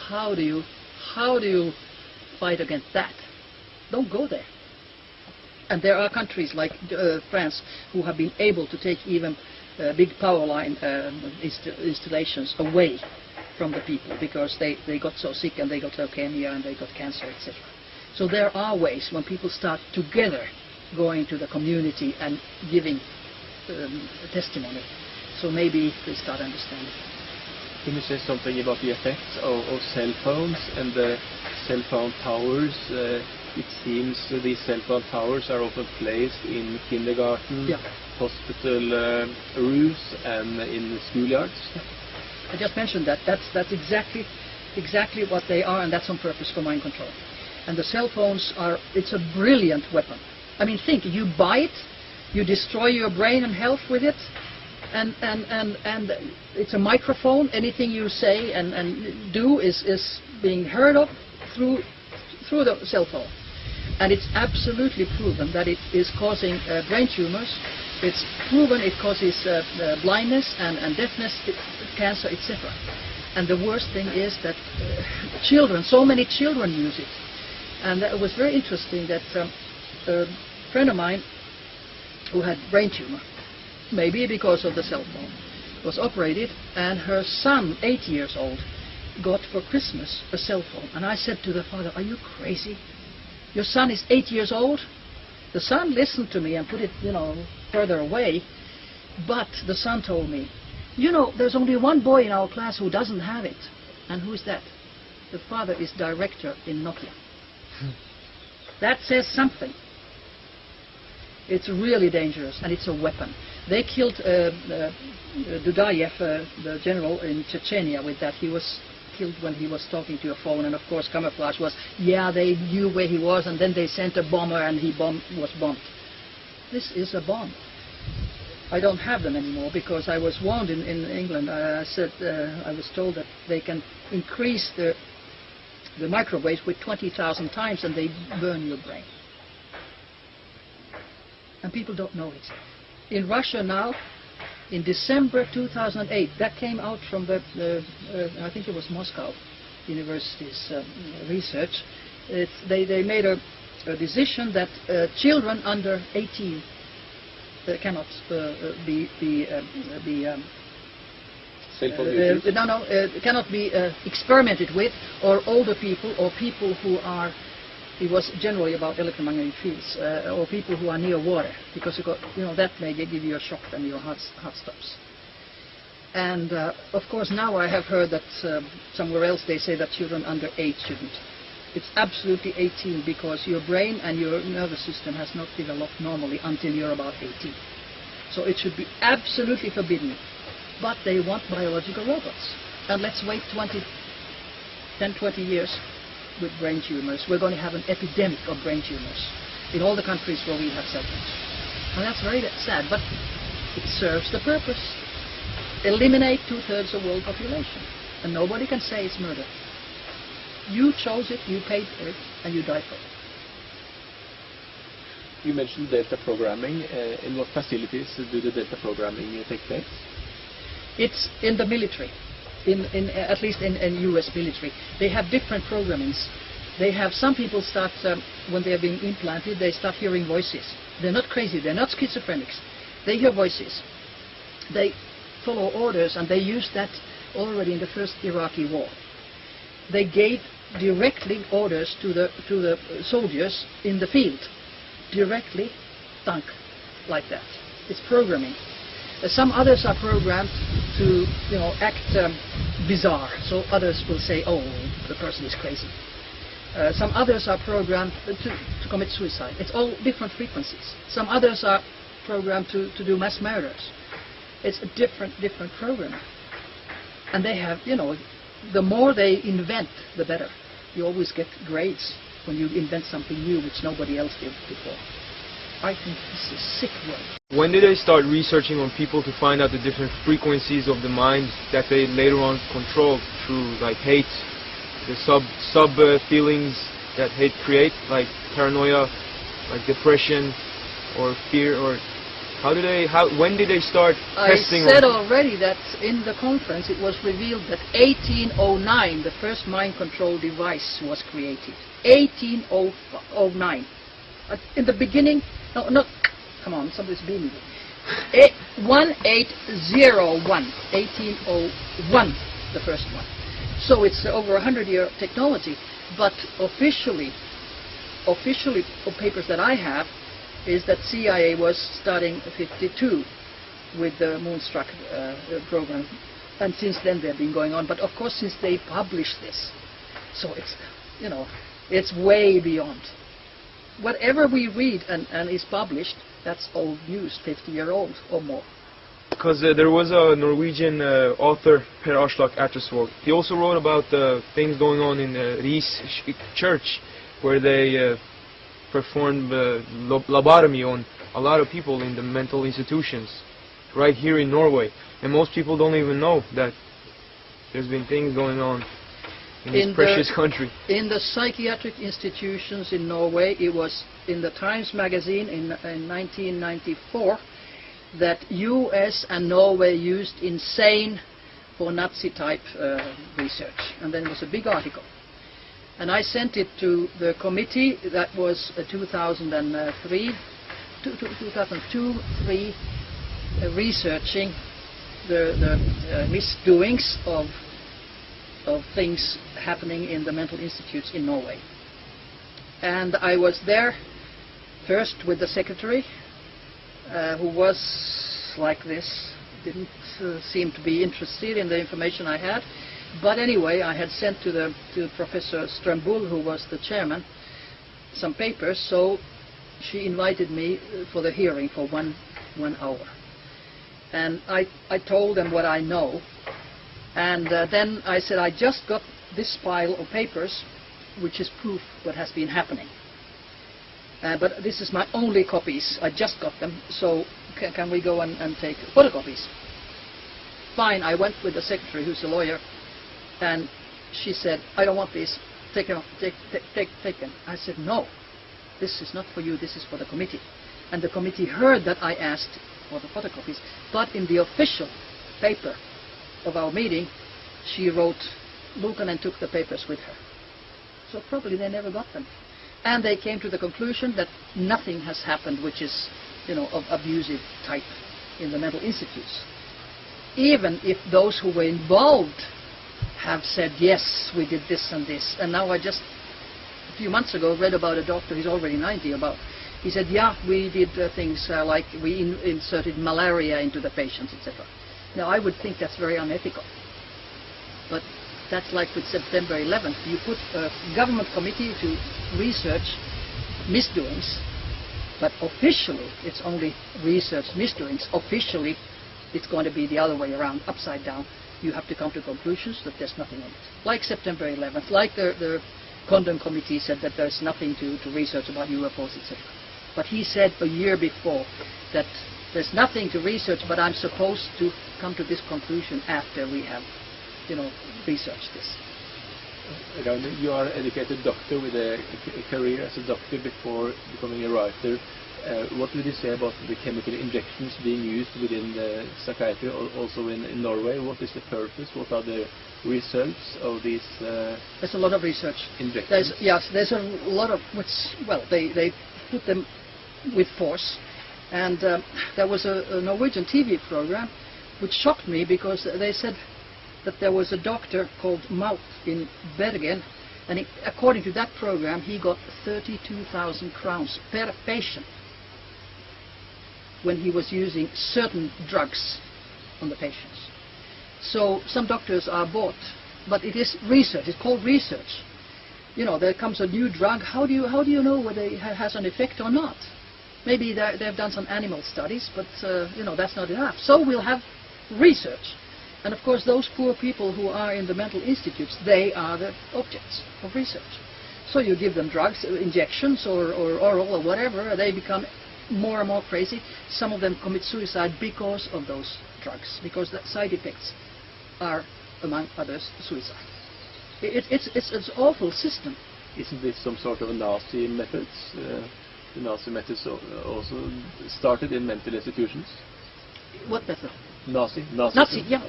How do you fight against that? Don't go there. And there are countries like France who have been able to take even big power line installations away from the people because they got so sick and they got leukemia and they got cancer, etc. So there are ways when people start together going to the community and giving testimony. So maybe they start understanding. Can you say something about the effects of cell phones and the cell phone towers? It seems these cell phone towers are often placed in kindergarten, hospital roofs and in schoolyards? I just mentioned that. That's exactly what they are, and that's on purpose for mind control. And the cell phones it's a brilliant weapon. I mean, think, you buy it, you destroy your brain and health with it, and it's a microphone. Anything you say and do is being heard of through the cell phone. And it's absolutely proven that it is causing brain tumors. It's proven it causes blindness and deafness, cancer, etc. And the worst thing is that children, so many children use it. And it was very interesting that a friend of mine who had brain tumor, maybe because of the cell phone, was operated, and her son, 8 years old, got for Christmas a cell phone. And I said to the father, "Are you crazy? Your son is 8 years old?" The son listened to me and put it, further away. But the son told me, "There's only one boy in our class who doesn't have it." And who's that? The father is director in Nokia. That says something. It's really dangerous, and it's a weapon. They killed Dudayev, the general in Chechnya, with that. He was killed when he was talking to a phone, and of course camouflage was, they knew where he was, and then they sent a bomber and he was bombed. This is a bomb. I don't have them anymore because I was warned in England. I was told that they can increase the microwaves with 20,000 times and they burn your brain. And people don't know it. In Russia now, in December 2008, that came out from I think it was Moscow University's research. They made a decision that children under 18 cannot cannot be experimented with, or older people, or people who are. It was generally about electromagnetic fields, or people who are near water, because that may give you a shock and your heart stops. And of course now I have heard that somewhere else they say that children under 8 shouldn't. It's absolutely 18, because your brain and your nervous system has not developed normally until you're about 18. So it should be absolutely forbidden. But they want biological robots. And let's wait 10, 20 years with brain tumors. We're going to have an epidemic of brain tumors in all the countries where we have cell phones. And that's very sad, but it serves the purpose. Eliminate 2/3 of world population. And nobody can say it's murder. You chose it, you paid for it, and you died for it. You mentioned data programming. In what facilities do the data programming take place? It's in the military. At least in US military. They have different programmings. They have, some people start, when they are being implanted, they start hearing voices. They're not crazy, they're not schizophrenics. They hear voices. They follow orders, and they used that already in the first Iraqi war. They gave directly orders to the soldiers in the field. Directly, thunk, like that. It's programming. Some others are programmed to, act bizarre. So others will say, "Oh, the person is crazy." Some others are programmed to commit suicide. It's all different frequencies. Some others are programmed to do mass murders. It's a different program. And they have, the more they invent, the better. You always get grades when you invent something new which nobody else did before. I think this is sick work. When did they start researching on people to find out the different frequencies of the mind that they later on control through, like, hate, the sub feelings that hate create, like paranoia, like depression, or fear, or when did they start testing? I said already that in the conference it was revealed that 1809 the first mind control device was created. 1809. In the beginning, no, come on, somebody's beating me. 1801, 1801, the first one. So it's over 100-year technology, but officially, the papers that I have, is that CIA was starting 52 with the Moonstruck program, and since then they've been going on. But of course, since they published this, so it's, it's way beyond. Whatever we read and is published That's old news, 50-year-old or more. Because there was a Norwegian author, Per Aslak Attersvåg. He also wrote about things going on in Ris church, where they performed lobotomy on a lot of people in the mental institutions, right here in Norway. And most people don't even know that there's been things going on in this precious country. In the psychiatric institutions in Norway, it was in the Times magazine in 1994 that US and Norway used insane for Nazi-type research. And then there was a big article. And I sent it to the committee that was 2002-3 researching the misdoings of things happening in the mental institutes in Norway. And I was there first with the secretary, who was like this, didn't seem to be interested in the information I had. But anyway, I had sent to Professor Strömbull, who was the chairman, some papers, so she invited me for the hearing for one hour. And I told them what I know. And then I said, I just got this pile of papers, which is proof what has been happening. But this is my only copies. I just got them, so can we go and take photocopies? Fine, I went with the secretary, who's a lawyer, and she said, I don't want these. Take them. Take them. I said, no, this is not for you, this is for the committee. And the committee heard that I asked for the photocopies, but in the official paper of our meeting, she wrote Lucan and took the papers with her. So probably they never got them. And they came to the conclusion that nothing has happened which is, of abusive type in the mental institutes. Even if those who were involved have said, yes, we did this and this. And now I just, a few months ago, read about a doctor, he's already 90, he said, yeah, we did things like we inserted malaria into the patients, etc. Now, I would think that's very unethical. But that's like with September 11th. You put a government committee to research misdoings, but officially it's only research misdoings. Officially, it's going to be the other way around, upside down. You have to come to conclusions that there's nothing in it. Like September 11th, like the Condon committee said that there's nothing to research about UFOs, etc. But he said a year before that there's nothing to research, but I'm supposed to come to this conclusion after we have, researched this. Rauni, you are an educated doctor with a career as a doctor before becoming a writer. What would you say about the chemical injections being used within psychiatry, also in Norway? What is the purpose? What are the results of these There's a lot of research. Injections? There's a lot of, they put them with force. And there was a Norwegian TV program which shocked me because they said that there was a doctor called Maut in Bergen, and according to that program he got 32,000 crowns per patient when he was using certain drugs on the patients. So some doctors are bought, but it is research. It's called research. There comes a new drug. How do you know whether it has an effect or not? Maybe they've done some animal studies, but that's not enough. So we'll have research. And of course those poor people who are in the mental institutes, they are the objects of research. So you give them drugs, injections or oral or whatever, they become more and more crazy. Some of them commit suicide because of those drugs, because the side effects are, among others, suicide. It's an awful system. Isn't this some sort of Nazi methods? The Nazi methods also started in mental institutions? What method? Nazi, yeah.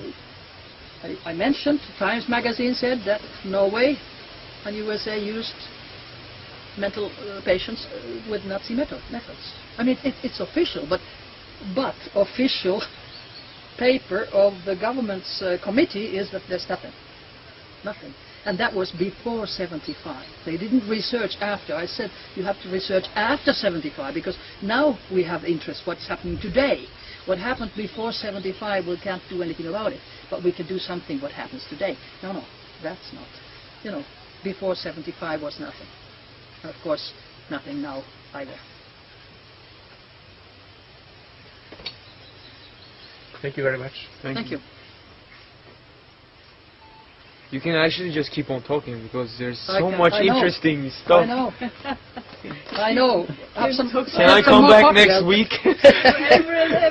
I mentioned, Times magazine said that Norway and USA used mental patients with Nazi methods. I mean, it's official, but official paper of the government's committee is that there's nothing. And that was before 75. They didn't research after. I said you have to research after 75 because now we have interest what's happening today. What happened before 75, we can't do anything about it, but we can do something what happens today. No, that's not. Before 75 was nothing. And of course, nothing now either. Thank you very much. Thank you. You can actually just keep on talking because there's I so can- much I know. interesting stuff. I know. I know. Have some, Can have I some come more back coffee. next week? Wherever